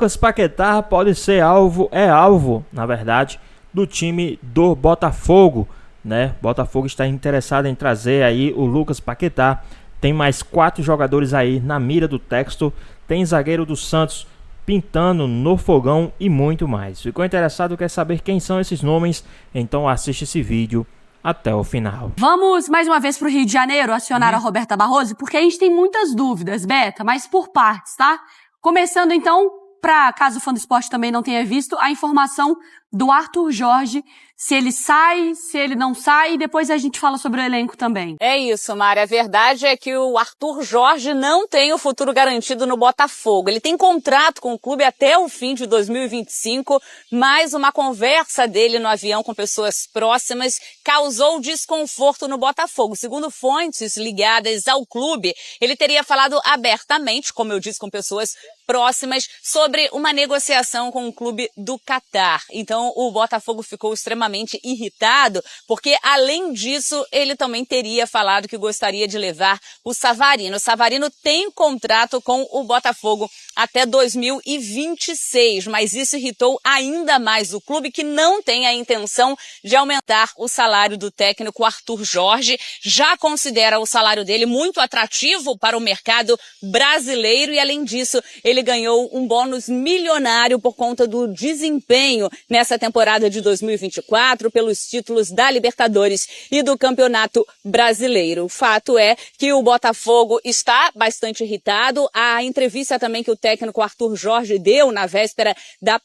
Lucas Paquetá pode ser alvo, na verdade, do time do Botafogo, né? Botafogo está interessado em trazer aí o Lucas Paquetá. Tem mais 4 jogadores aí na mira do Textor. Tem zagueiro do Santos pintando no fogão e muito mais. Ficou interessado, quer saber quem são esses nomes? Então assiste esse vídeo até o final. Vamos mais uma vez para o Rio de Janeiro acionar a Roberta Barroso, porque a gente tem muitas dúvidas, Beta, mas por partes, tá? Começando então, para caso o fã do esporte também não tenha visto, a informação do Arthur Jorge, se ele sai, se ele não sai, e depois a gente fala sobre o elenco também. É isso, Mari. A verdade é que o Arthur Jorge não tem o futuro garantido no Botafogo. Ele tem contrato com o clube até o fim de 2025, mas uma conversa dele no avião com pessoas próximas causou desconforto no Botafogo. Segundo fontes ligadas ao clube, ele teria falado abertamente, como eu disse, com pessoas próximas, sobre uma negociação com o clube do Catar. Então, o Botafogo ficou extremamente irritado, porque, além disso, ele também teria falado que gostaria de levar o Savarino. O Savarino tem contrato com o Botafogo até 2026, mas isso irritou ainda mais o clube, que não tem a intenção de aumentar o salário do técnico Arthur Jorge. Já considera o salário dele muito atrativo para o mercado brasileiro e, além disso, ele ganhou um bônus milionário por conta do desempenho nessa temporada de 2024 pelos títulos da Libertadores e do Campeonato Brasileiro. O fato é que o Botafogo está bastante irritado. A entrevista também que o técnico Arthur Jorge deu na véspera da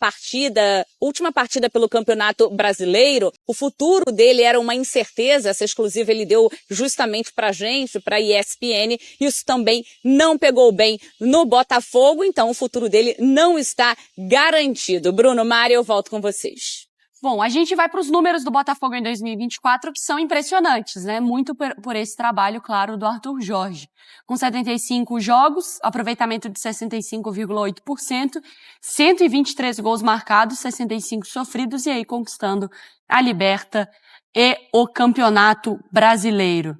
última partida pelo Campeonato Brasileiro, o futuro dele era uma incerteza. Essa exclusiva ele deu justamente pra gente, pra ESPN. Isso também não pegou bem no Botafogo, então o futuro dele não está garantido. Bruno, Mari, eu volto com vocês. Bom, a gente vai para os números do Botafogo em 2024, que são impressionantes, né? Muito por esse trabalho, claro, do Arthur Jorge. Com 75 jogos, aproveitamento de 65,8%, 123 gols marcados, 65 sofridos, e aí conquistando a Liberta e o Campeonato Brasileiro.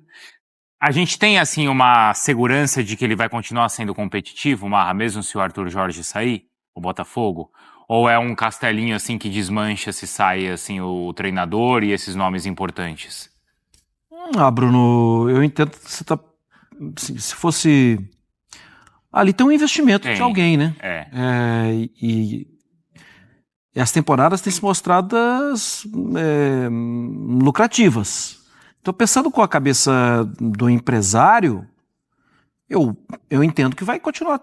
A gente tem, assim, uma segurança de que ele vai continuar sendo competitivo, Marra, mesmo se o Arthur Jorge sair, o Botafogo? Ou é um castelinho, assim, que desmancha se sai, assim, o treinador e esses nomes importantes? Bruno, eu entendo que você tá... Se fosse... Ali tem um investimento de alguém, né? E as temporadas têm se mostrado lucrativas. Então, pensando com a cabeça do empresário, eu entendo que vai continuar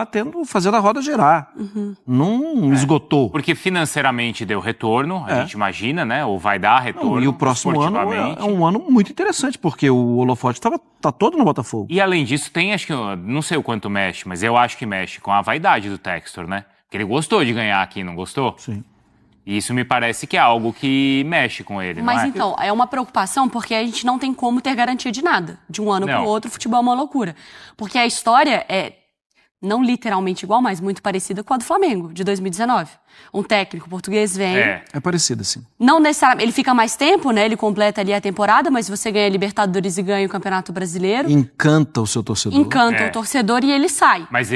tendo, fazendo a roda girar. Não esgotou. Porque financeiramente deu retorno, a gente imagina, né? Ou vai dar retorno. E o próximo ano é um ano muito interessante, porque o holofote tá todo no Botafogo. E além disso, tem, acho que, não sei o quanto mexe, mas eu acho que mexe com a vaidade do Textor, né? Porque ele gostou de ganhar aqui, não gostou? Sim. E isso me parece que é algo que mexe com ele, Mas não é? então, é uma preocupação porque a gente não tem como ter garantia de nada. De um ano para o outro, o futebol é uma loucura. Porque a história é, não literalmente igual, mas muito parecida com a do Flamengo, de 2019. Um técnico português vem... É parecida, sim. Não necessariamente, ele fica mais tempo, né? Ele completa ali a temporada, mas você ganha a Libertadores e ganha o Campeonato Brasileiro. Encanta o seu torcedor. Encanta o torcedor e ele sai. Mas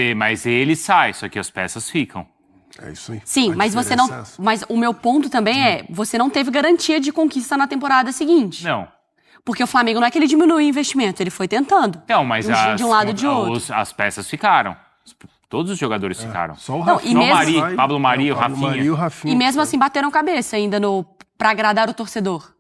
ele sai, só que as peças ficam. É isso aí. Sim, mas você não. Mas o meu ponto também é: você não teve garantia de conquista na temporada seguinte. Não. Porque o Flamengo não é que ele diminuiu o investimento, ele foi tentando. Não, mas de um lado e de outro. As peças ficaram. Todos os jogadores ficaram. Só o Rafinha. Não, Pablo Mari, o Rafinha. E mesmo assim bateram cabeça ainda pra agradar o torcedor.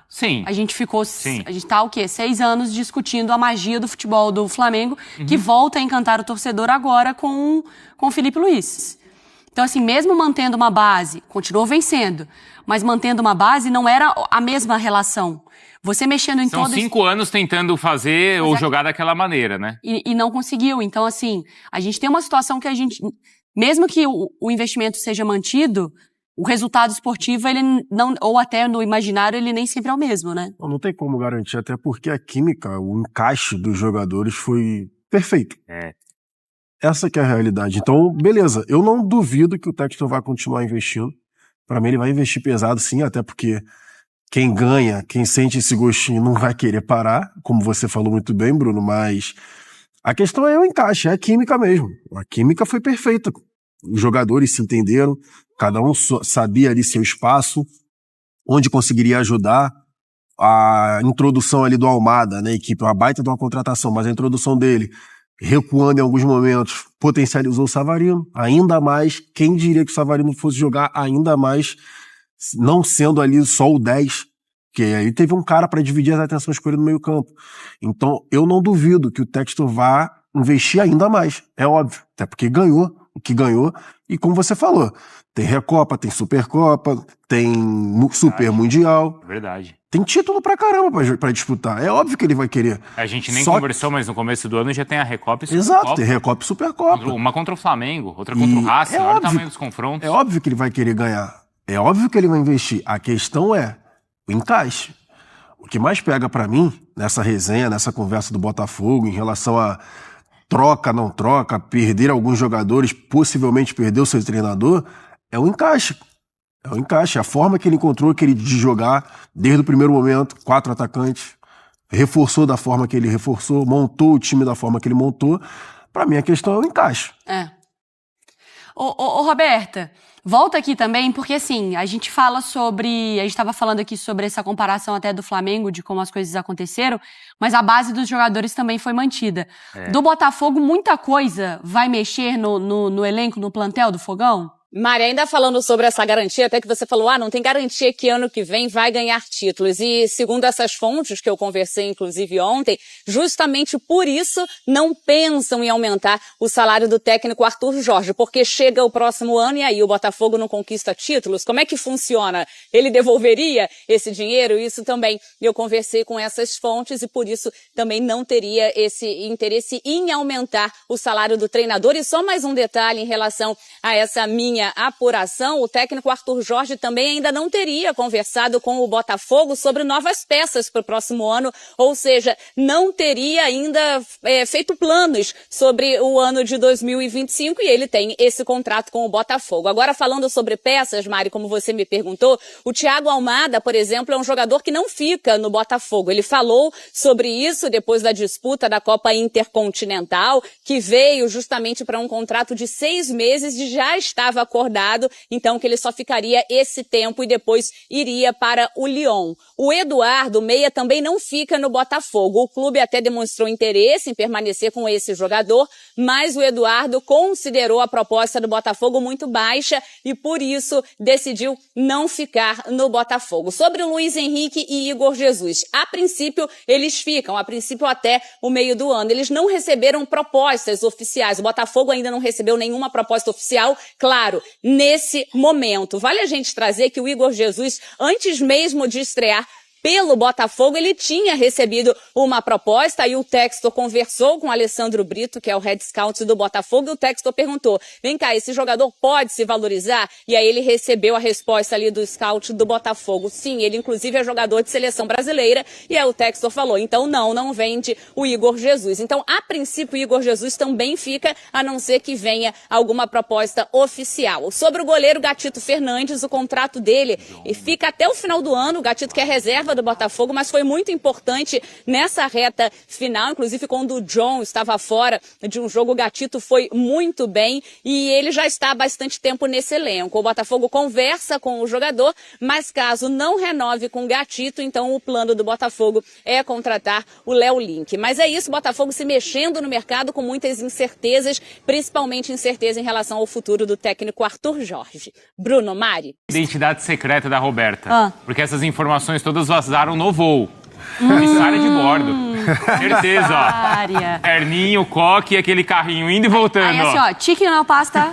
Sim. A gente ficou. A gente tá o quê? 6 anos discutindo a magia do futebol do Flamengo, que volta a encantar o torcedor agora com o Felipe Luiz. Então, assim, mesmo mantendo uma base, continuou vencendo, mas mantendo uma base não era a mesma relação. Você mexendo em todos... São 5 anos tentando fazer ou jogar daquela maneira, né? E não conseguiu. Então, assim, a gente tem uma situação que a gente... Mesmo que o investimento seja mantido, o resultado esportivo, ele não... Ou até no imaginário, ele nem sempre é o mesmo, né? Não tem como garantir, até porque a química, o encaixe dos jogadores foi perfeito. Essa que é a realidade. Então, beleza. Eu não duvido que o Textor vai continuar investindo. Para mim, ele vai investir pesado, sim, até porque quem ganha, quem sente esse gostinho, não vai querer parar, como você falou muito bem, Bruno, mas a questão é o encaixe, é a química mesmo. A química foi perfeita Os jogadores se entenderam, cada um sabia ali seu espaço, onde conseguiria ajudar. A introdução ali do Almada na equipe, uma baita de uma contratação, mas a introdução dele, recuando em alguns momentos, potencializou o Savarino, ainda mais. Quem diria que o Savarino fosse jogar ainda mais, não sendo ali só o 10, que aí teve um cara para dividir as atenções com ele no meio campo. Então, eu não duvido que o Textor vá investir ainda mais, é óbvio, até porque ganhou o que ganhou, e como você falou, tem Recopa, tem Supercopa, tem Super Mundial. Verdade. Tem título pra caramba pra disputar. É óbvio que ele vai querer. A gente nem conversou, mas no começo do ano já tem a Recopa e Supercopa. Exato, tem Recopa e Supercopa. Uma contra o Flamengo, outra contra o Racing, olha o tamanho dos confrontos. É óbvio que ele vai querer ganhar. É óbvio que ele vai investir. A questão é o encaixe. O que mais pega pra mim, nessa resenha, nessa conversa do Botafogo, em relação a troca, não troca, perder alguns jogadores, possivelmente perder o seu treinador, é o encaixe. É o encaixe, a forma que ele encontrou de jogar desde o primeiro momento, 4 atacantes, reforçou da forma que ele reforçou, montou o time da forma que ele montou. Pra mim a questão é o encaixe. Ô, Roberta, volta aqui também, porque assim, a gente estava falando aqui sobre essa comparação até do Flamengo, de como as coisas aconteceram, mas a base dos jogadores também foi mantida. Do Botafogo, muita coisa vai mexer no elenco, no plantel do Fogão? Mari, ainda falando sobre essa garantia, até que você falou, não tem garantia que ano que vem vai ganhar títulos. E segundo essas fontes que eu conversei, inclusive ontem, justamente por isso não pensam em aumentar o salário do técnico Arthur Jorge, porque chega o próximo ano e aí o Botafogo não conquista títulos. Como é que funciona? Ele devolveria esse dinheiro? Isso também eu conversei com essas fontes e por isso também não teria esse interesse em aumentar o salário do treinador. E só mais um detalhe em relação a essa minha apuração, o técnico Arthur Jorge também ainda não teria conversado com o Botafogo sobre novas peças para o próximo ano, ou seja, não teria ainda feito planos sobre o ano de 2025 e ele tem esse contrato com o Botafogo. Agora, falando sobre peças, Mari, como você me perguntou, o Thiago Almada, por exemplo, é um jogador que não fica no Botafogo. Ele falou sobre isso depois da disputa da Copa Intercontinental, que veio justamente para um contrato de 6 meses e já estava acordado, então que ele só ficaria esse tempo e depois iria para o Lyon. O Eduardo Meia também não fica no Botafogo. O clube até demonstrou interesse em permanecer com esse jogador, mas o Eduardo considerou a proposta do Botafogo muito baixa e por isso decidiu não ficar no Botafogo. Sobre o Luiz Henrique e Igor Jesus, a princípio eles ficam, a princípio até o meio do ano. Eles não receberam propostas oficiais. O Botafogo ainda não recebeu nenhuma proposta oficial, claro, nesse momento. Vale a gente trazer que o Igor Jesus, antes mesmo de estrear pelo Botafogo, ele tinha recebido uma proposta e o Textor conversou com o Alessandro Brito, que é o head scout do Botafogo, e o Textor perguntou, vem cá, esse jogador pode se valorizar? E aí ele recebeu a resposta ali do scout do Botafogo. Sim, ele inclusive é jogador de seleção brasileira, e aí o Textor falou, então não vende o Igor Jesus. Então, a princípio, o Igor Jesus também fica, a não ser que venha alguma proposta oficial. Sobre o goleiro Gatito Fernandes, o contrato dele fica até o final do ano, o Gatito que é reserva do Botafogo, mas foi muito importante nessa reta final, inclusive quando o John estava fora de um jogo, o Gatito foi muito bem e ele já está há bastante tempo nesse elenco. O Botafogo conversa com o jogador, mas caso não renove com o Gatito, então o plano do Botafogo é contratar o Léo Link. Mas é isso, o Botafogo se mexendo no mercado com muitas incertezas, principalmente incerteza em relação ao futuro do técnico Arthur Jorge. Bruno, Mari. Identidade secreta da Roberta. Porque essas informações todas vazaram no voo. Comissária de bordo. Certeza, ó. Terninho, coque e aquele carrinho indo e voltando. Aí assim, ó, chicken na pasta.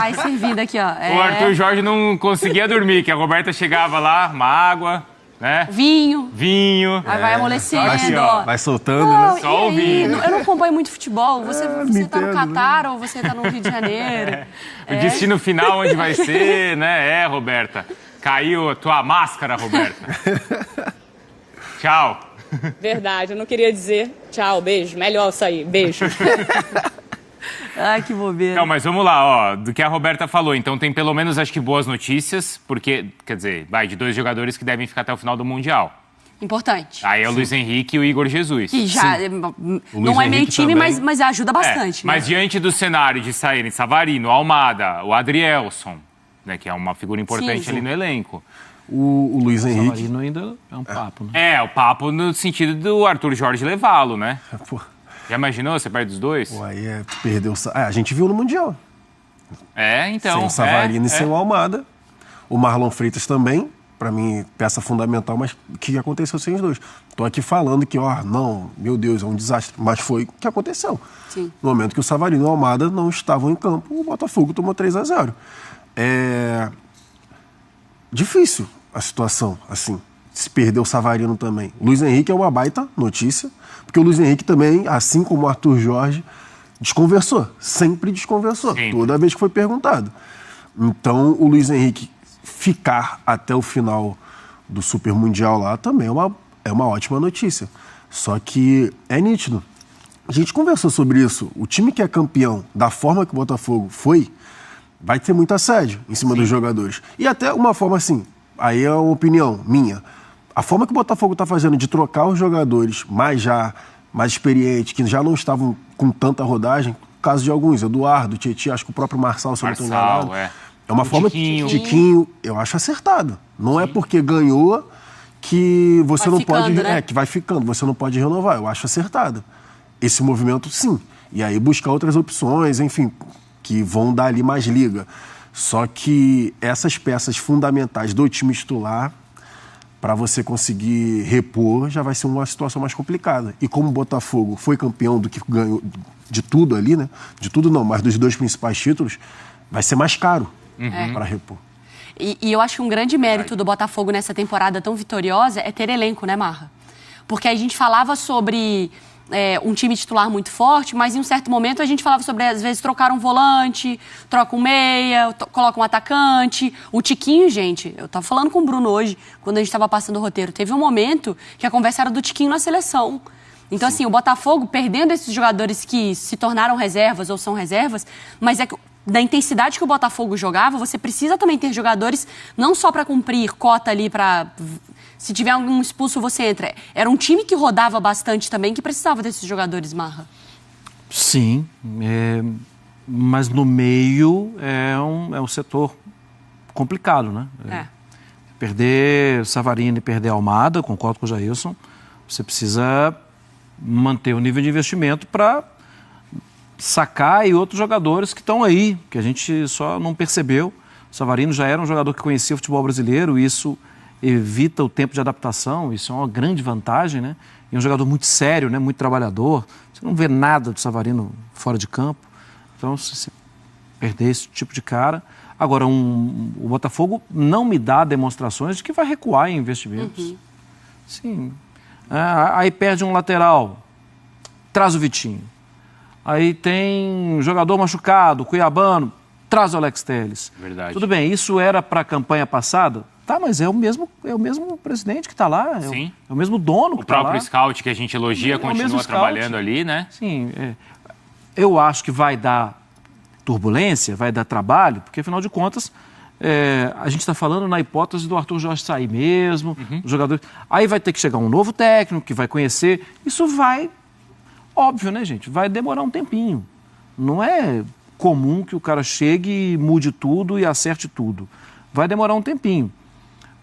Aí servida aqui, ó. O Arthur Jorge não conseguia dormir, que a Roberta chegava lá, uma água, né? Vinho. Aí vai amolecendo. Assim, ó. Vai soltando, Não, né? Só o vinho. Eu não acompanho muito futebol. Você tá no entendo, Catar ou você tá no Rio de Janeiro? O destino final onde vai ser, né? Roberta. Caiu a tua máscara, Roberta. Tchau. Verdade, eu não queria dizer tchau, beijo. Melhor sair, beijo. Ai, que bobeira. Não, mas vamos lá, ó, do que a Roberta falou. Então tem pelo menos, acho que, boas notícias, porque, quer dizer, de 2 jogadores que devem ficar até o final do Mundial. Importante. Aí é o Luiz Henrique e o Igor Jesus. Que já não é meio time, mas ajuda bastante. Mas né? diante do cenário de saírem Savarino, Almada, o Adrielson, né, que é uma figura importante ali no elenco. O Luiz Henrique... Savarino ainda é um papo, né? O papo no sentido do Arthur Jorge levá-lo, né? Pô, Já imaginou você perde os dois? pô, aí perdeu... a gente viu no Mundial. Então. Sem o Savarino e sem o Almada. O Marlon Freitas também, para mim, peça fundamental, mas o que aconteceu sem os dois? Tô aqui falando que, não, meu Deus, é um desastre. Mas foi o que aconteceu. Sim. No momento que o Savarino e o Almada não estavam em campo, o Botafogo tomou 3-0. Difícil a situação, assim. Se perdeu o Savarino também. O Luiz Henrique é uma baita notícia, porque o Luiz Henrique também, assim como o Arthur Jorge, desconversou. Sempre desconversou. Sim. Toda vez que foi perguntado. Então, o Luiz Henrique ficar até o final do Super Mundial lá também é uma ótima notícia. Só que é nítido. A gente conversou sobre isso. O time que é campeão, da forma que o Botafogo foi, vai ter muito assédio em cima dos jogadores. E até uma forma assim, aí é uma opinião minha. A forma que o Botafogo está fazendo de trocar os jogadores mais experientes, que já não estavam com tanta rodagem, caso de alguns, Eduardo, Tietchan, acho que o próprio Marçal, se eu não estou enganado. É uma forma que Tiquinho, eu acho acertado. Não é porque ganhou que você não pode... né? que vai ficando, você não pode renovar. Eu acho acertado. Esse movimento, sim. E aí buscar outras opções, enfim, que vão dar ali mais liga. Só que essas peças fundamentais do time titular, para você conseguir repor, já vai ser uma situação mais complicada. E como o Botafogo foi campeão do que ganhou de tudo ali, né? De tudo não, mas dos dois principais títulos, vai ser mais caro para repor. E eu acho que um grande mérito do Botafogo nessa temporada tão vitoriosa é ter elenco, né, Marra? Porque a gente falava sobre um time titular muito forte, mas em um certo momento a gente falava sobre, às vezes, trocar um volante, troca um meia, coloca um atacante. O Tiquinho, gente, eu tava falando com o Bruno hoje, quando a gente estava passando o roteiro, teve um momento que a conversa era do Tiquinho na seleção. Então, assim, o Botafogo, perdendo esses jogadores que se tornaram reservas ou são reservas, mas da intensidade que o Botafogo jogava, você precisa também ter jogadores não só para cumprir cota ali para... Se tiver algum expulso, você entra. Era um time que rodava bastante também, que precisava desses jogadores, Marra. Sim, mas no meio é um setor complicado, né? Perder Savarino e perder Almada, concordo com o Jailson, você precisa manter o nível de investimento para sacar e outros jogadores que estão aí, que a gente só não percebeu. O Savarino já era um jogador que conhecia o futebol brasileiro, e isso evita o tempo de adaptação, isso é uma grande vantagem, né? E um jogador muito sério, né? Muito trabalhador. Você não vê nada do Savarino fora de campo. Então, se perder esse tipo de cara... Agora, o Botafogo não me dá demonstrações de que vai recuar em investimentos. Sim. Aí perde um lateral, traz o Vitinho. Aí tem um jogador machucado, cuiabano, traz o Alex Telles. Verdade. Tudo bem, isso era para a campanha passada? Tá, mas é o mesmo presidente que está lá, Sim. É o mesmo dono que está lá. O próprio scout que a gente elogia continua trabalhando ali, né? Sim, eu acho que vai dar turbulência, vai dar trabalho, porque afinal de contas a gente está falando na hipótese do Arthur Jorge sair mesmo, o jogador. Aí vai ter que chegar um novo técnico que vai conhecer. Isso vai, óbvio, né, gente? Vai demorar um tempinho. Não é comum que o cara chegue e mude tudo e acerte tudo. Vai demorar um tempinho.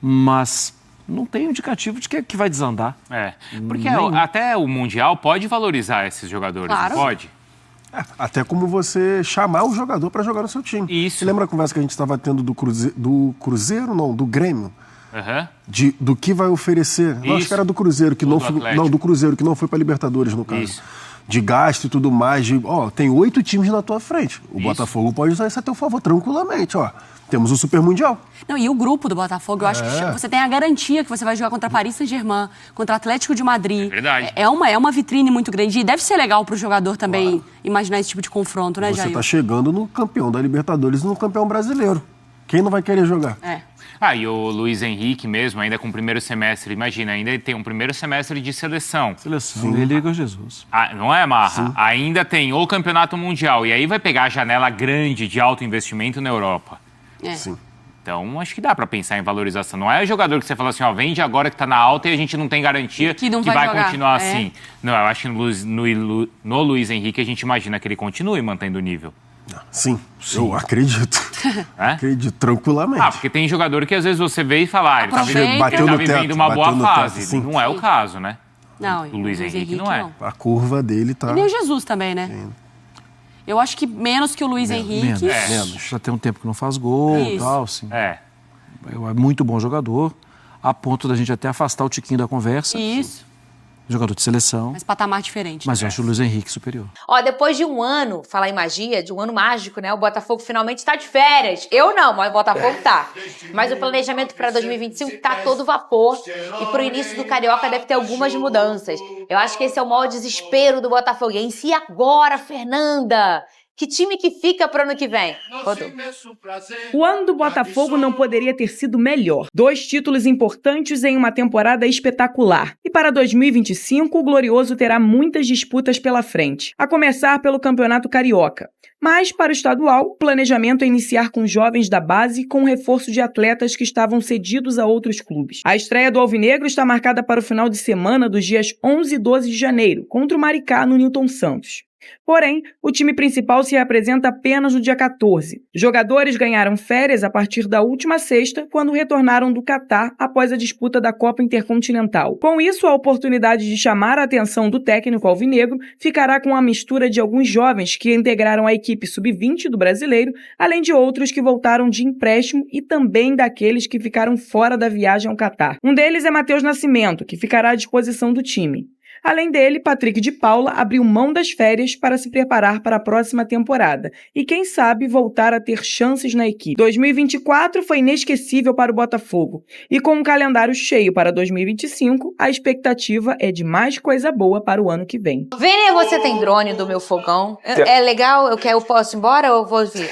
Mas não tem indicativo de que vai desandar. Porque até o Mundial pode valorizar esses jogadores, claro. Não pode? Até como você chamar o jogador para jogar no seu time. Isso. Você lembra a conversa que a gente estava tendo do Cruzeiro, não, do Grêmio? Do que vai oferecer. Não, acho que era do Cruzeiro, que não foi. Não, do Cruzeiro, que não foi para Libertadores, no caso. Isso. De gasto e tudo mais. Tem 8 times na tua frente. O Botafogo pode usar isso a teu favor tranquilamente, Temos o Super Mundial. Não, e o grupo do Botafogo, eu acho que você tem a garantia que você vai jogar contra Paris Saint-Germain, contra Atlético de Madrid. É verdade. É uma vitrine muito grande. E deve ser legal pro jogador também imaginar esse tipo de confronto, né, Jair? Você tá chegando no campeão da Libertadores e no campeão brasileiro. Quem não vai querer jogar? E o Luiz Henrique mesmo, ainda com o primeiro semestre, imagina, ainda tem um primeiro semestre de seleção. Ele e Igor Jesus. Não é, Marra? Sim. Ainda tem o Campeonato Mundial, e aí vai pegar a janela grande de alto investimento na Europa. Sim. Então, acho que dá pra pensar em valorização. Não é o jogador que você fala assim, ó, vende agora que tá na alta e a gente não tem garantia que vai continuar assim. Não, eu acho que no Luiz Henrique a gente imagina que ele continue mantendo o nível. Sim, eu acredito. Acredito tranquilamente. Porque tem jogador que às vezes você vê e fala, ele tá vivendo uma boa fase. Não é o caso, né? Não, o Luiz Henrique não é. A curva dele tá... E nem o Jesus também, né? Sim. Eu acho que menos que o Luiz Henrique. Menos. Já tem um tempo que não faz gol e tal, assim. É muito bom jogador, a ponto da gente até afastar o Tiquinho da conversa. Isso. Jogador de seleção. Mas patamar diferente. Mas eu acho o Luiz Henrique superior. Ó, depois de um ano, falar em magia, de um ano mágico, né? O Botafogo finalmente tá de férias. Eu não, mas o Botafogo tá. Mas o planejamento para 2025 tá todo vapor. E pro início do Carioca deve ter algumas mudanças. Eu acho que esse é o maior desespero do botafoguense. E agora, Fernanda? Que time que fica pro ano que vem? O ano do Botafogo não poderia ter sido melhor. 2 títulos importantes em uma temporada espetacular. E para 2025, o Glorioso terá muitas disputas pela frente, a começar pelo Campeonato Carioca. Mas, para o estadual, o planejamento é iniciar com jovens da base com reforço de atletas que estavam cedidos a outros clubes. A estreia do Alvinegro está marcada para o final de semana dos dias 11 e 12 de janeiro, contra o Maricá no Newton Santos. Porém, o time principal se apresenta apenas no dia 14. Jogadores ganharam férias a partir da última sexta, quando retornaram do Catar após a disputa da Copa Intercontinental. Com isso, a oportunidade de chamar a atenção do técnico alvinegro ficará com a mistura de alguns jovens que integraram a equipe sub-20 do brasileiro, além de outros que voltaram de empréstimo e também daqueles que ficaram fora da viagem ao Catar. Um deles é Matheus Nascimento, que ficará à disposição do time. Além dele, Patrick de Paula abriu mão das férias para se preparar para a próxima temporada e, quem sabe, voltar a ter chances na equipe. 2024 foi inesquecível para o Botafogo e, com um calendário cheio para 2025, a expectativa é de mais coisa boa para o ano que vem. Vini, você tem drone do meu fogão? É legal? Eu posso ir embora ou eu vou vir?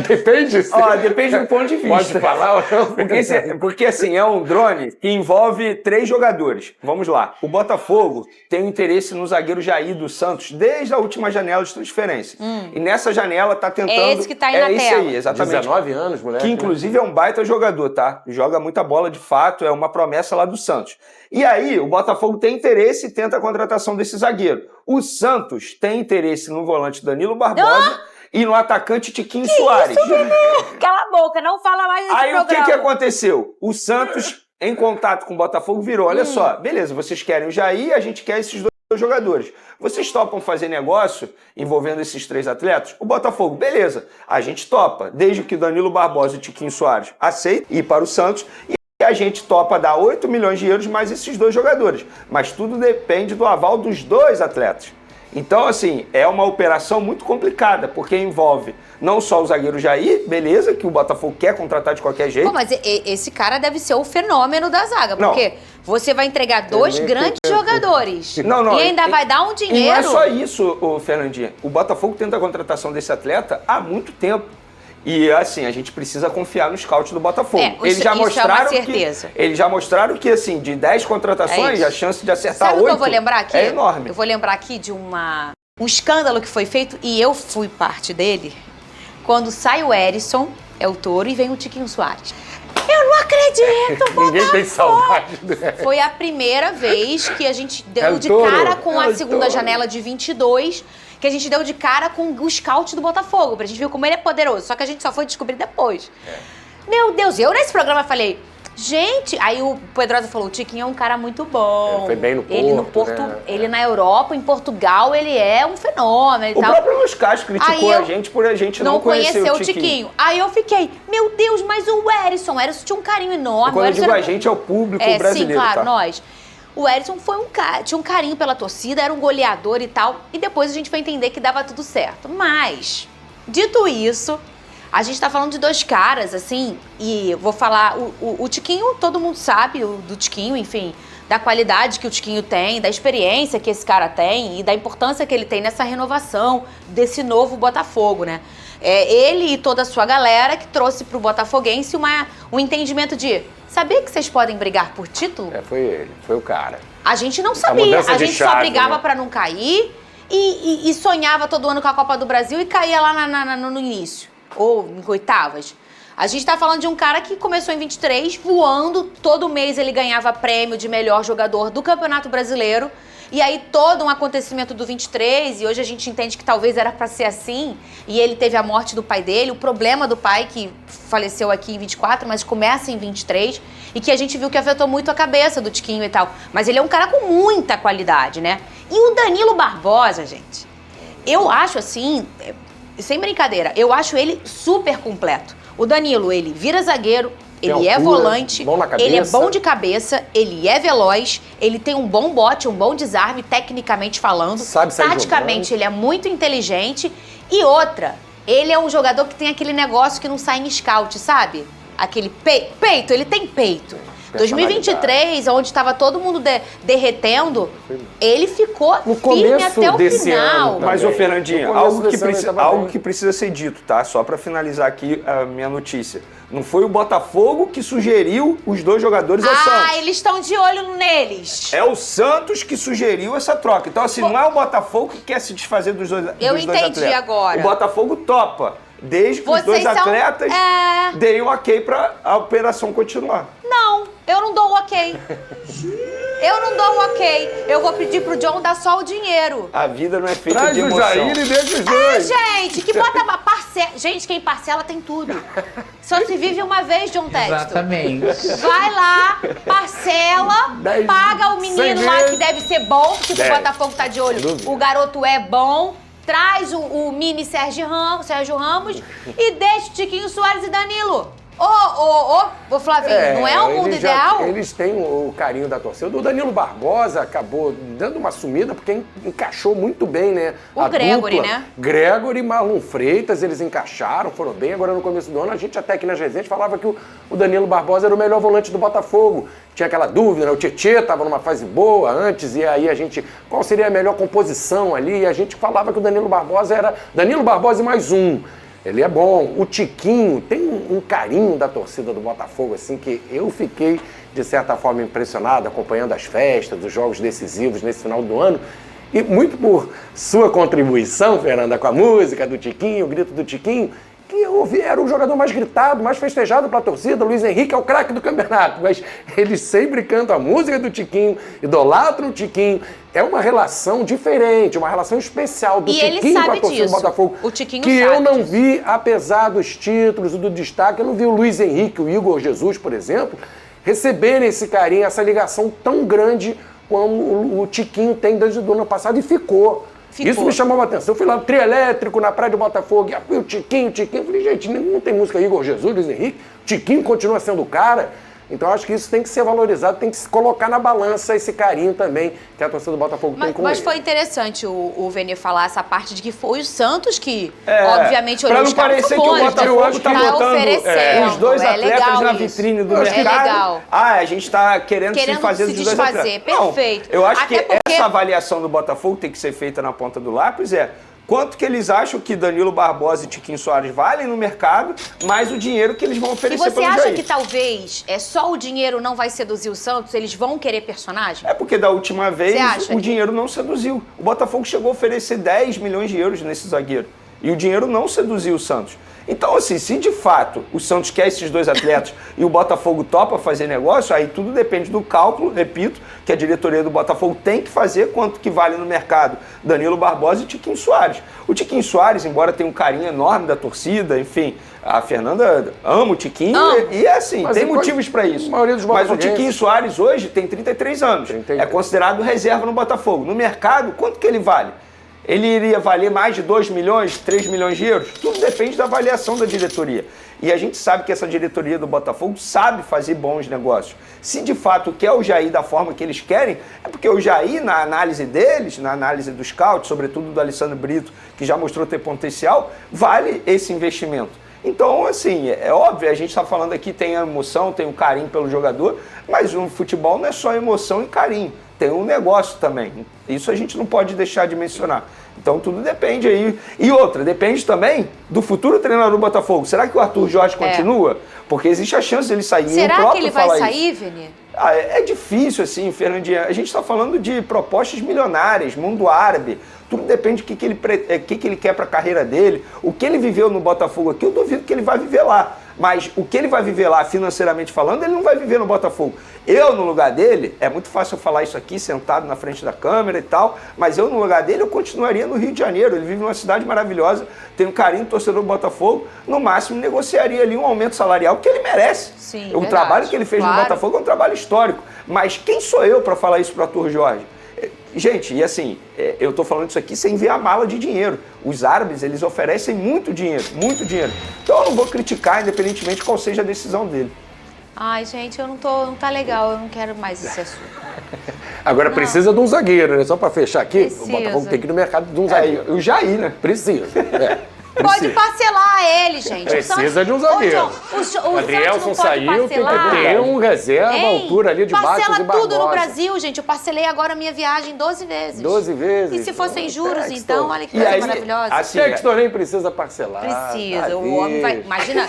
Depende. Depende do ponto de vista. Pode falar ou não? Porque assim, é um drone que envolve 3 jogadores. Vamos lá. O Botafogo tem um interesse no zagueiro Jair do Santos desde a última janela de transferência. E nessa janela tá tentando... É esse que tá aí na tela. É esse aí, exatamente. 19 anos, moleque. Que inclusive é um baita jogador, tá? Joga muita bola de fato, é uma promessa lá do Santos. E aí, o Botafogo tem interesse e tenta a contratação desse zagueiro. O Santos tem interesse no volante Danilo Barbosa e no atacante Tiquinho Soares. Isso, Vini? Cala a boca, não fala mais desse programa. Aí o que aconteceu? O Santos... em contato com o Botafogo, virou, olha só, beleza, vocês querem o Jair, a gente quer esses 2 jogadores. Vocês topam fazer negócio envolvendo esses 3 atletas? O Botafogo, beleza, a gente topa, desde que Danilo Barbosa e Tiquinho Soares aceitem ir para o Santos, e a gente topa dar 8 milhões de euros mais esses 2 jogadores. Mas tudo depende do aval dos 2 atletas. Então, assim, é uma operação muito complicada, porque envolve não só o zagueiro Jair, beleza, que o Botafogo quer contratar de qualquer jeito. Pô, mas esse cara deve ser o fenômeno da zaga, porque você vai entregar 2 grandes jogadores e ainda vai dar um dinheiro. E não é só isso, Fernandinha. O Botafogo tenta a contratação desse atleta há muito tempo. E assim, a gente precisa confiar no scout do Botafogo. Eles já mostraram que assim, de 10 contratações, a chance de acertar 8 Sabe o que eu vou lembrar aqui? É enorme. Eu vou lembrar aqui de um escândalo que foi feito, e eu fui parte dele, quando sai o Erisson, é o Touro, e vem o Tiquinho Soares. Eu não acredito, Ninguém tem saudade. Foi a primeira vez que a gente deu de cara com a segunda janela de 22, que a gente deu de cara com o scout do Botafogo, pra gente ver como ele é poderoso. Só que a gente só foi descobrir depois. Meu Deus, eu nesse programa falei, gente... Aí o Pedrosa falou, o Tiquinho é um cara muito bom. Ele foi bem no Porto, ele no Porto, né? Ele na Europa, em Portugal, ele é um fenômeno e tal. O próprio Luiz Castro criticou a gente por a gente não conhecer o Tiquinho. Aí eu fiquei, meu Deus, mas o Erisson tinha um carinho enorme. E quando eu digo a gente, é o público brasileiro. Sim, claro, tá? nós. O Erisson tinha um carinho pela torcida, era um goleador e tal. E depois a gente foi entender que dava tudo certo. Mas, dito isso, a gente tá falando de 2 caras, assim, e vou falar, o Tiquinho, todo mundo sabe do Tiquinho, enfim, da qualidade que o Tiquinho tem, da experiência que esse cara tem e da importância que ele tem nessa renovação desse novo Botafogo, né? Ele e toda a sua galera que trouxe pro botafoguense um entendimento de... Sabia que vocês podem brigar por título? Foi ele, foi o cara. A gente não sabia, a gente só brigava pra não cair e sonhava todo ano com a Copa do Brasil e caía lá no início, ou em oitavas. A gente tá falando de um cara que começou em 23, voando, todo mês ele ganhava prêmio de melhor jogador do Campeonato Brasileiro. E aí todo um acontecimento do 23, e hoje a gente entende que talvez era pra ser assim, e ele teve a morte do pai dele, o problema do pai que faleceu aqui em 24, mas começa em 23, e que a gente viu que afetou muito a cabeça do Tiquinho e tal. Mas ele é um cara com muita qualidade, né? E o Danilo Barbosa, gente, eu acho assim, sem brincadeira, eu acho ele super completo. O Danilo, ele vira zagueiro, ele é volante, ele é bom de cabeça, ele é veloz, ele tem um bom bote, um bom desarme, tecnicamente falando. Sabe sair taticamente, jogando. ele é muito inteligente. E outra, ele é um jogador que tem aquele negócio que não sai em scout, sabe? Aquele peito, ele tem peito. 2023, onde estava todo mundo derretendo, ele ficou firme até o final. Mas, ô Fernandinho, algo que precisa ser dito, tá? Só pra finalizar aqui a minha notícia. Não foi o Botafogo que sugeriu os dois jogadores ao Santos. Ah, eles estão de olho neles. É o Santos que sugeriu essa troca. Então, assim, não é o Botafogo que quer se desfazer dos dois atletas. Eu entendi agora. O Botafogo topa, desde que os dois atletas deem um ok pra a operação continuar. Não, eu não dou o ok. Eu não dou o ok. Eu vou pedir pro John dar só o dinheiro. A vida não é feita Traz de o emoção. Jair e deixa os dois. Gente, que bota uma parcela. Gente, quem parcela tem tudo. Só se vive uma vez, John Texto. Exatamente. Vai lá, parcela, paga o menino lá que deve ser bom, porque o Botafogo tá de olho. O garoto é bom. Traz o mini Sérgio Ramos e deixa o Tiquinho Soares e Danilo. Ô, Flavinho, não é o mundo ideal? Eles têm o carinho da torcida. O Danilo Barbosa acabou dando uma sumida porque encaixou muito bem, né? O Gregory, dupla, né? Gregory e Marlon Freitas, eles encaixaram, foram bem. Agora no começo do ano, a gente até aqui nas resenhas falava que o Danilo Barbosa era o melhor volante do Botafogo. Tinha aquela dúvida, né? O Tietê estava numa fase boa antes, e aí qual seria a melhor composição ali? E a gente falava que o Danilo Barbosa era Danilo Barbosa e mais um. Ele é bom. O Tiquinho tem um carinho da torcida do Botafogo, assim, que eu fiquei, de certa forma, impressionado, acompanhando as festas, os jogos decisivos nesse final do ano. E muito por sua contribuição, Fernanda, com a música do Tiquinho, o grito do Tiquinho, que eu ouvi, era o jogador mais gritado, mais festejado pela torcida. Luiz Henrique é o craque do campeonato, mas eles sempre cantam a música do Tiquinho, idolatram o Tiquinho. É uma relação diferente, uma relação especial do Tiquinho com a torcida do Botafogo. O Tiquinho que eu não vi, apesar dos títulos e do destaque, eu não vi o Luiz Henrique, o Igor Jesus, por exemplo, receberem esse carinho, essa ligação tão grande como o Tiquinho tem desde o ano passado e ficou. Isso me chamou a atenção. Eu fui lá no trio elétrico, na praia do Botafogo, e o Tiquinho. Eu falei, gente, não tem música Igor Jesus, Luiz Henrique. Tiquinho continua sendo o cara. Então acho que isso tem que ser valorizado, tem que se colocar na balança esse carinho também que a torcida do Botafogo tem com ele. Mas foi interessante o Vene falar essa parte de que foi o Santos que, obviamente, olhou os Pra caras. não parecer que o Botafogo tá botando os dois atletas na vitrine do mercado. Legal. A gente tá querendo se fazer dos dois atletas. Perfeito. Não, eu acho que essa avaliação do Botafogo tem que ser feita na ponta do lápis, quanto que eles acham que Danilo Barbosa e Tiquinho Soares valem no mercado, mais o dinheiro que eles vão oferecer pelo Jair. E você acha que talvez só o dinheiro não vai seduzir o Santos? Eles vão querer personagem? É porque da última vez o dinheiro não seduziu. O Botafogo chegou a oferecer 10 milhões de euros nesse zagueiro. E o dinheiro não seduziu o Santos. Então, assim, se de fato o Santos quer esses dois atletas e o Botafogo topa fazer negócio, aí tudo depende do cálculo, repito, que a diretoria do Botafogo tem que fazer, quanto que vale no mercado Danilo Barbosa e Tiquinho Soares. O Tiquinho Soares, embora tenha um carinho enorme da torcida, enfim, a Fernanda ama o Tiquinho e é assim, tem motivos para isso. Mas o Tiquinho Soares hoje tem 33 anos, é considerado reserva no Botafogo. No mercado, quanto que ele vale? Ele iria valer mais de 2 milhões, 3 milhões de euros? Tudo depende da avaliação da diretoria. E a gente sabe que essa diretoria do Botafogo sabe fazer bons negócios. Se de fato quer o Jair da forma que eles querem, é porque o Jair, na análise deles, na análise do scout, sobretudo do Alessandro Brito, que já mostrou ter potencial, vale esse investimento. Então, assim, é óbvio, a gente está falando aqui, tem a emoção, tem o carinho pelo jogador, mas o futebol não é só emoção e carinho, tem um negócio também. Isso a gente não pode deixar de mencionar. Então tudo depende aí. E outra, depende também do futuro treinador do Botafogo. Será que o Arthur Jorge continua? Porque existe a chance dele sair. Será que ele vai sair, Vini? É difícil, assim, Fernandinha. A gente está falando de propostas milionárias, mundo árabe. Tudo depende do que ele quer para a carreira dele. O que ele viveu no Botafogo aqui, eu duvido que ele vai viver lá. Mas o que ele vai viver lá, financeiramente falando, ele não vai viver no Botafogo. Eu, no lugar dele, é muito fácil eu falar isso aqui, sentado na frente da câmera e tal, mas eu, no lugar dele, eu continuaria no Rio de Janeiro. Ele vive numa cidade maravilhosa, tem um carinho do torcedor do Botafogo, no máximo negociaria ali um aumento salarial que ele merece. Sim, o verdade, trabalho que ele fez no Botafogo é um trabalho histórico. Mas quem sou eu para falar isso para o Arthur Jorge? Gente, e assim, eu tô falando isso aqui sem ver a mala de dinheiro. Os árabes, eles oferecem muito dinheiro, muito dinheiro. Então eu não vou criticar, independentemente qual seja a decisão dele. Ai, gente, não tá legal, eu não quero mais esse assunto. Agora precisa de um zagueiro, né? Só pra fechar aqui, Precisa. o Botafogo tem que ir no mercado de um zagueiro. O Jair, né? Precisa, Pode parcelar ele, gente. Precisa de um zagueiro. O Adrielson saiu, tem que ter um reserva à altura ali de Bastos e Barbosa. Parcela tudo no Brasil, gente. Eu parcelei agora a minha viagem 12 vezes. 12 vezes? E se fossem juros, então, olha que E coisa aí, maravilhosa. assim, Textor nem precisa parcelar. Precisa. O homem vai... Imagina,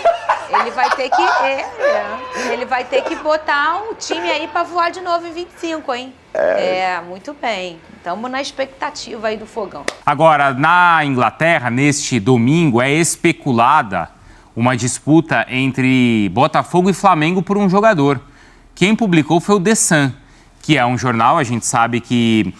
ele vai ter que... ele vai ter que botar um time aí pra voar de novo em 25, hein? Muito bem. Estamos na expectativa aí do fogão. Agora, na Inglaterra, neste domingo, é especulada uma disputa entre Botafogo e Flamengo por um jogador. Quem publicou foi o The Sun, que é um jornal, a gente sabe que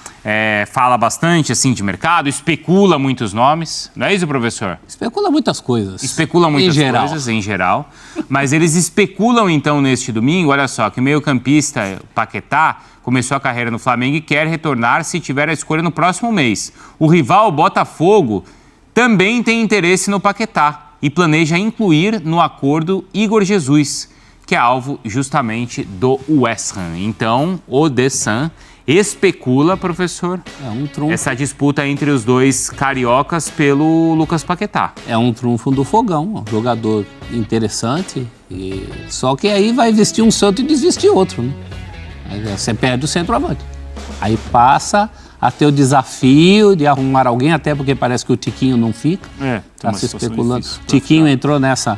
fala bastante assim de mercado, especula muitos nomes. Não é isso, professor? Especula muitas coisas. Especula muitas coisas, em geral. Mas eles especulam, então, neste domingo, olha só, que o meio-campista Paquetá começou a carreira no Flamengo e quer retornar se tiver a escolha no próximo mês. O rival Botafogo também tem interesse no Paquetá e planeja incluir no acordo Igor Jesus, que é alvo justamente do West Ham. Então, o The Sun especula, professor, essa disputa entre os dois cariocas pelo Lucas Paquetá. É um trunfo do Fogão, um jogador interessante, só que aí vai vestir um santo e desvestir outro, né? Aí você perde o centroavante. Aí passa a ter o desafio de arrumar alguém, até porque parece que o Tiquinho não fica. Está se especulando. Tiquinho entrou nessa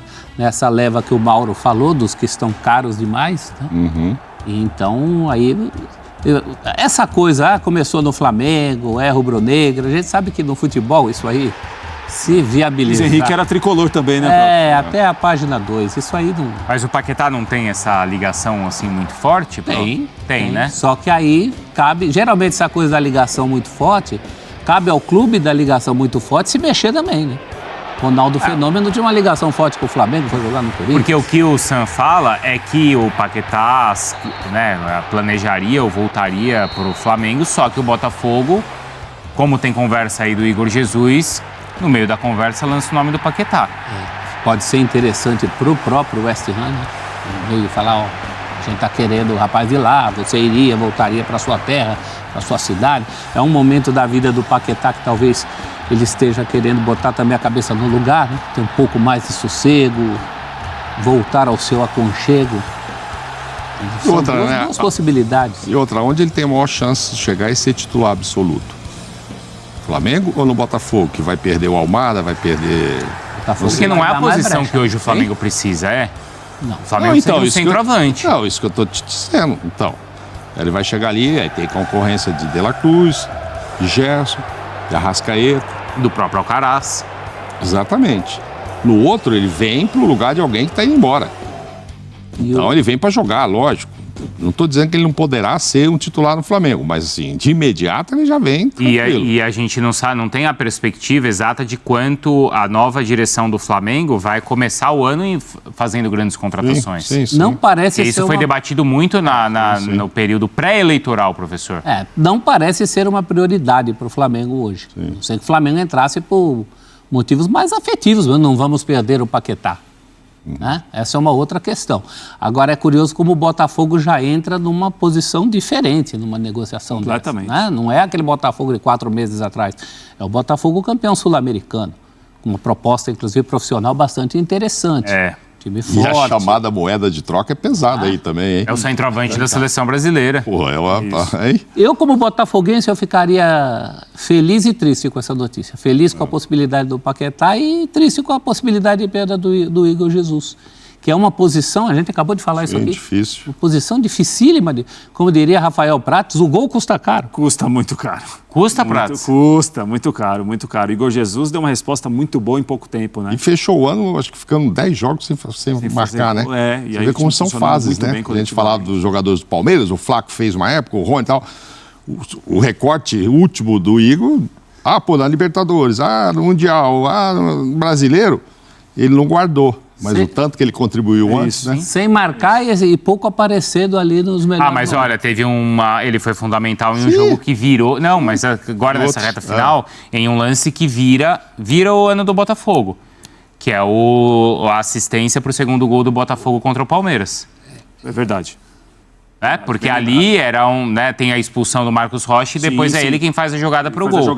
leva que o Mauro falou, dos que estão caros demais. Né? Então, aí... Essa coisa, começou no Flamengo, é rubro-negra, a gente sabe que no futebol isso aí se viabilizar. Luiz Henrique era tricolor também, né? Até a página 2, isso aí não... Mas o Paquetá não tem essa ligação assim muito forte? Tem, né? Só que aí cabe, geralmente essa coisa da ligação muito forte, cabe ao clube da ligação muito forte se mexer também, né? Ronaldo Fenômeno tinha uma ligação forte com o Flamengo, foi jogar no Corinthians. Porque o que o Sam fala é que o Paquetá planejaria ou voltaria para o Flamengo, só que o Botafogo, como tem conversa aí do Igor Jesus, no meio da conversa lança o nome do Paquetá. Pode ser interessante para o próprio West Ham, né? No meio de falar, a gente está querendo o rapaz ir lá, você voltaria para sua terra, para sua cidade. É um momento da vida do Paquetá que talvez ele esteja querendo botar também a cabeça no lugar, né? Ter um pouco mais de sossego, voltar ao seu aconchego. São duas possibilidades. E outra, onde ele tem a maior chance de chegar e ser titular absoluto? Flamengo ou no Botafogo, que vai perder o Almada, vai perder... Porque não é a posição que hoje o Flamengo precisa, é? Não. O Flamengo precisa de um centroavante. Não, isso que eu estou te dizendo. Então, ele vai chegar ali, aí tem concorrência de De La Cruz, de Gerson, de Arrascaeta. Do próprio Alcaraz. Exatamente. No outro, ele vem para o lugar de alguém que está indo embora. Então, ele vem para jogar, lógico. Não estou dizendo que ele não poderá ser um titular no Flamengo, mas assim, de imediato ele já vem tranquilo. E a gente não sabe, não tem a perspectiva exata de quanto a nova direção do Flamengo vai começar o ano fazendo grandes contratações. Sim. Não parece ser isso foi debatido muito no período pré-eleitoral, professor. Não parece ser uma prioridade para o Flamengo hoje. Não sei que o Flamengo entrasse por motivos mais afetivos, não vamos perder o Paquetá. Né? Essa é uma outra questão. Agora é curioso como o Botafogo já entra numa posição diferente numa negociação dessa, né? Não é aquele Botafogo de 4 meses atrás, é o Botafogo campeão sul-americano, com uma proposta inclusive profissional bastante interessante. Time forte. E a chamada moeda de troca é pesada aí também, hein? É o centroavante da seleção brasileira. Porra, eu, como botafoguense, eu ficaria feliz e triste com essa notícia. Feliz com a possibilidade do Paquetá e triste com a possibilidade de perda do Igor Jesus, que é uma posição, a gente acabou de falar isso aqui. Difícil. Uma posição dificílima, como diria Rafael Prates, o gol custa caro. Custa muito caro. Custa, Prates? Custa, muito caro, muito caro. Igor Jesus deu uma resposta muito boa em pouco tempo, né? E fechou o ano, acho que ficando 10 jogos sem marcar, né? E Você aí vê como são fases, né? A gente falava dos jogadores do Palmeiras, o Flaco fez uma época, o Rony e tal. O recorte último do Igor, na Libertadores, no Mundial, no Brasileiro, ele não guardou. Mas o tanto que ele contribuiu antes, né? Sem marcar e pouco aparecendo ali nos melhores. Mas olha, teve ele foi fundamental em um jogo que virou. Não, mas agora nessa reta final, em um lance que vira o ano do Botafogo, que é a assistência para o segundo gol do Botafogo contra o Palmeiras. É verdade. Porque ali tem a expulsão do Marcos Rocha e depois ele quem faz a jogada para o gol.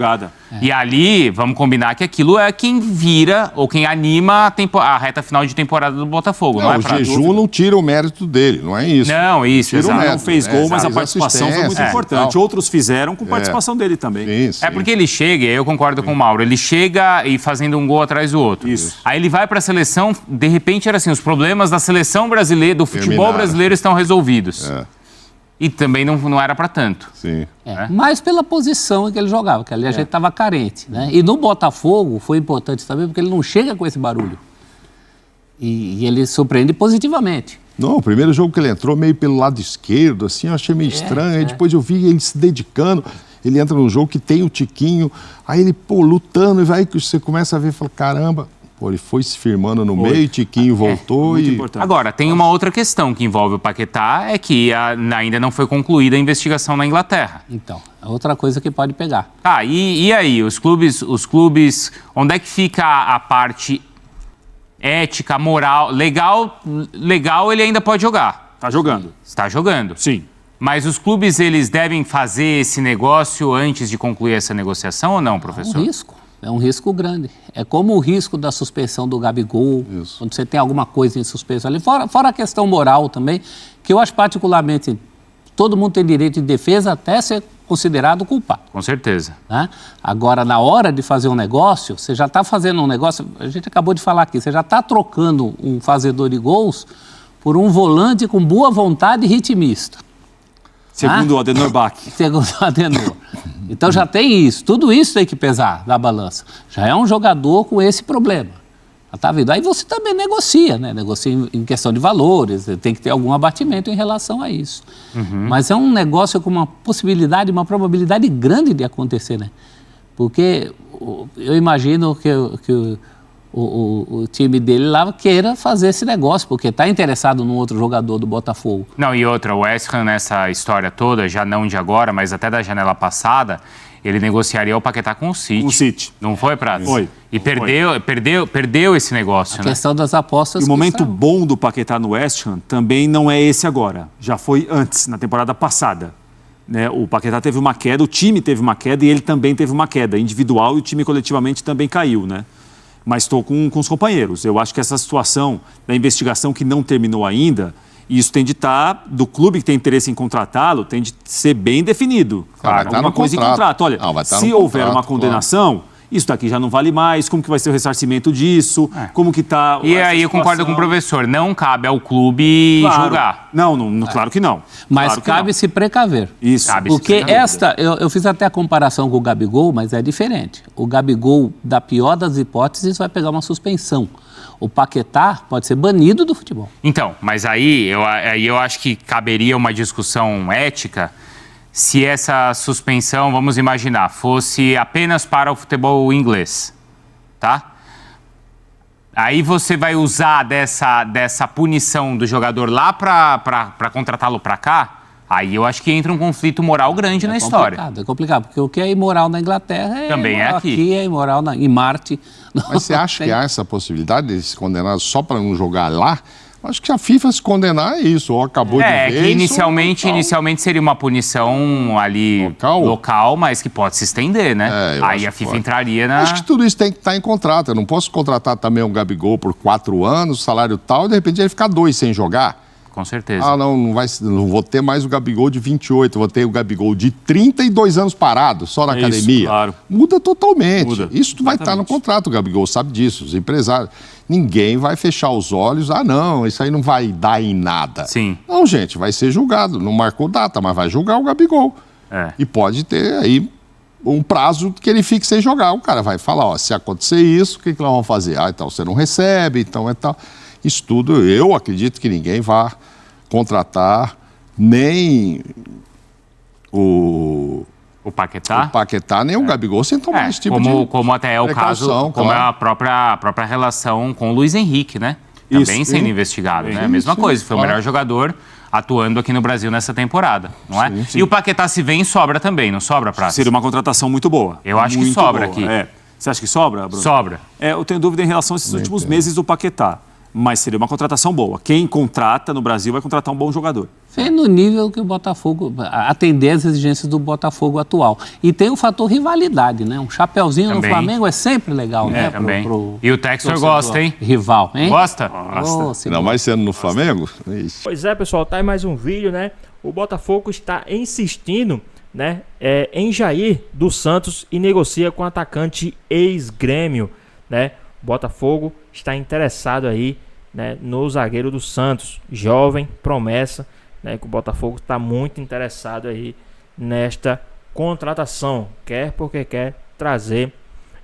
E ali, vamos combinar que aquilo é quem vira ou quem anima a reta final de temporada do Botafogo. Não, o jejum não tira o mérito dele, não é isso. Não, isso, exato. Não fez gol, mas a participação foi muito importante. Outros fizeram com participação dele também. Sim. Porque ele chega, eu concordo com o Mauro, ele chega e fazendo um gol atrás do outro. Isso. Aí ele vai para a seleção, de repente era assim, os problemas da seleção brasileira, do futebol brasileiro estão resolvidos. E também não era para tanto. Sim. Mas pela posição em que ele jogava, que ali a gente estava carente, né? E no Botafogo foi importante também, porque ele não chega com esse barulho. E ele surpreende positivamente. Não, o primeiro jogo que ele entrou meio pelo lado esquerdo, assim, eu achei meio estranho. Aí depois eu vi ele se dedicando. Ele entra num jogo que tem o Tiquinho, aí ele, lutando, e vai que você começa a ver e fala, caramba... ele foi se firmando no meio, Tiquinho voltou e... Importante. Agora, tem uma outra questão que envolve o Paquetá, é que ainda não foi concluída a investigação na Inglaterra. Então, é outra coisa que pode pegar. E aí, os clubes, onde é que fica a parte ética, moral? Legal ele ainda pode jogar. Está jogando. Sim. Mas os clubes, eles devem fazer esse negócio antes de concluir essa negociação ou não, professor? É um risco. É um risco grande. É como o risco da suspensão do Gabigol, quando você tem alguma coisa em suspensão ali. Fora a questão moral também, que eu acho particularmente, todo mundo tem direito de defesa até ser considerado culpado. Com certeza. Né? Agora, na hora de fazer um negócio, você já está fazendo um negócio, a gente acabou de falar aqui, você já está trocando um fazedor de gols por um volante com boa vontade e ritmista. Segundo o Adenor Bach. Segundo o Adenor. Então já tem isso, tudo isso tem que pesar na balança. Já é um jogador com esse problema. Tá vendo? Aí você também negocia, né? Negocia em questão de valores, tem que ter algum abatimento em relação a isso. Mas é um negócio com uma possibilidade, uma probabilidade grande de acontecer, né? Porque eu imagino que o time dele lá queira fazer esse negócio, porque está interessado num outro jogador do Botafogo. Não, e outra, o West Ham nessa história toda, já não de agora, mas até da janela passada, ele negociaria o Paquetá com o City. Com o City. Não foi, Prates? Foi. E perdeu esse negócio, né? A questão das apostas... E o momento bom do Paquetá no West Ham também não é esse agora. Já foi antes, na temporada passada. Né? O Paquetá teve uma queda, o time teve uma queda e ele também teve uma queda individual e o time coletivamente também caiu, né? Mas estou com os companheiros. Eu acho que essa situação da investigação que não terminou ainda, isso tem de estar, do clube que tem interesse em contratá-lo, tem de ser bem definido. Claro, alguma coisa em contrato. Olha, se houver uma condenação, isso daqui já não vale mais, como que vai ser o ressarcimento disso, como que está... E aí eu concordo com o professor, não cabe ao clube julgar. Não, claro que não. Mas claro cabe se precaver. Isso. Porque eu fiz até a comparação com o Gabigol, mas é diferente. O Gabigol, da pior das hipóteses, vai pegar uma suspensão. O Paquetá pode ser banido do futebol. Então, mas aí eu acho que caberia uma discussão ética se essa suspensão, vamos imaginar, fosse apenas para o futebol inglês, tá? Aí você vai usar dessa punição do jogador lá para contratá-lo para cá, aí eu acho que entra um conflito moral grande na história. É complicado, porque o que é imoral na Inglaterra também é aqui é imoral em Marte. Mas você acha que há essa possibilidade de se condenar só para não jogar lá? Acho que a FIFA se condenar é isso, ou acabou de ver. Que inicialmente seria uma punição ali local, mas que pode se estender, né? Aí a FIFA entraria na... Acho que tudo isso tem que estar em contrato. Eu não posso contratar também um Gabigol por 4 anos, salário tal, e de repente ele ficar 2 sem jogar. com certeza. Ah, não vou ter mais o Gabigol de 28, vou ter o Gabigol de 32 anos parado, só na academia. Claro. Muda totalmente. Muda. Isso vai estar no contrato, o Gabigol sabe disso, os empresários. Ninguém vai fechar os olhos, não, isso aí não vai dar em nada. Sim. Não, gente, vai ser julgado, não marcou data, mas vai julgar o Gabigol. E pode ter aí um prazo que ele fique sem jogar. O cara vai falar, ó, se acontecer isso, o que nós vamos fazer? Ah, então você não recebe, então é tal. Isso tudo, eu acredito que ninguém vá contratar nem o Paquetá, nem o Gabigol sem tomar esse tipo de como até é o caso, como é a própria relação com o Luiz Henrique, né? Também sendo investigado, né? A mesma coisa, foi o melhor jogador atuando aqui no Brasil nessa temporada, não é? E o Paquetá se vem sobra também, não sobra, Praça? Seria uma contratação muito boa. Eu acho que sobra aqui. Você acha que sobra, Bruno? Sobra. Eu tenho dúvida em relação a esses últimos meses do Paquetá. Mas seria uma contratação boa. Quem contrata no Brasil vai contratar um bom jogador. Vem no nível que o Botafogo, atender às exigências do Botafogo atual. E tem o fator rivalidade, né? Um chapeuzinho também. No Flamengo é sempre legal, né? Também. E o Textor gosta, hein? Rival, hein? Gosta? Gosta. Não, mas sendo no Flamengo? Pois é, pessoal, tá aí mais um vídeo, né? O Botafogo está insistindo, né, em Jair dos Santos e negocia com o atacante ex-Grêmio, né? O Botafogo está interessado aí, né, no zagueiro do Santos, jovem, promessa, né, que o Botafogo está muito interessado aí nesta contratação, quer porque quer trazer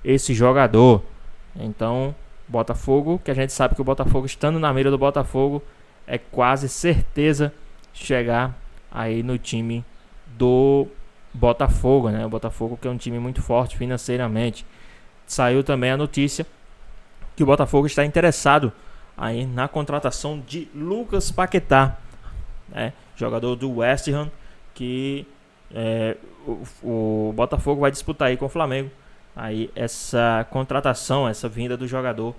esse jogador. Então, Botafogo, que a gente sabe que o Botafogo, estando na mira do Botafogo, é quase certeza chegar aí no time do Botafogo, né? O Botafogo, que é um time muito forte financeiramente. Saiu também a notícia que o Botafogo está interessado aí na contratação de Lucas Paquetá, né? Jogador do West Ham, que o Botafogo vai disputar aí com o Flamengo aí essa contratação, essa vinda do jogador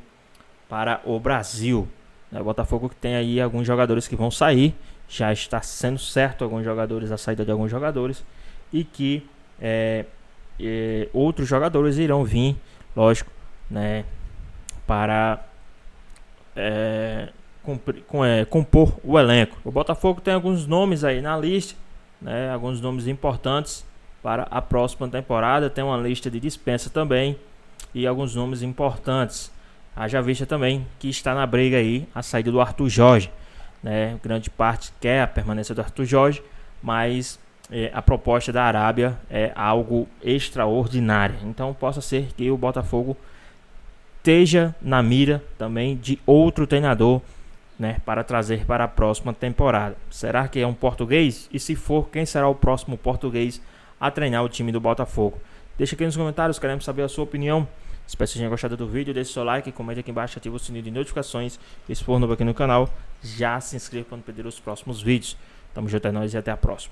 para o Brasil, né? O Botafogo que tem aí alguns jogadores que vão sair, já está sendo certo alguns jogadores, a saída de alguns jogadores, e que outros jogadores irão vir, lógico, né, para compor o elenco. O Botafogo tem alguns nomes aí na lista, né, alguns nomes importantes para a próxima temporada. Tem uma lista de dispensa também e alguns nomes importantes. Haja vista também que está na briga aí a saída do Arthur Jorge, né? Grande parte quer a permanência do Arthur Jorge, mas a proposta da Arábia é algo extraordinário. Então possa ser que o Botafogo esteja na mira também de outro treinador, né, para trazer para a próxima temporada. Será que é um português? E se for, quem será o próximo português a treinar o time do Botafogo? Deixa aqui nos comentários, queremos saber a sua opinião. Espero que vocês tenham gostado do vídeo, deixe seu like, comente aqui embaixo, ative o sininho de notificações. E se for novo aqui no canal, já se inscreva para não perder os próximos vídeos. Tamo junto, é nóis e até a próxima.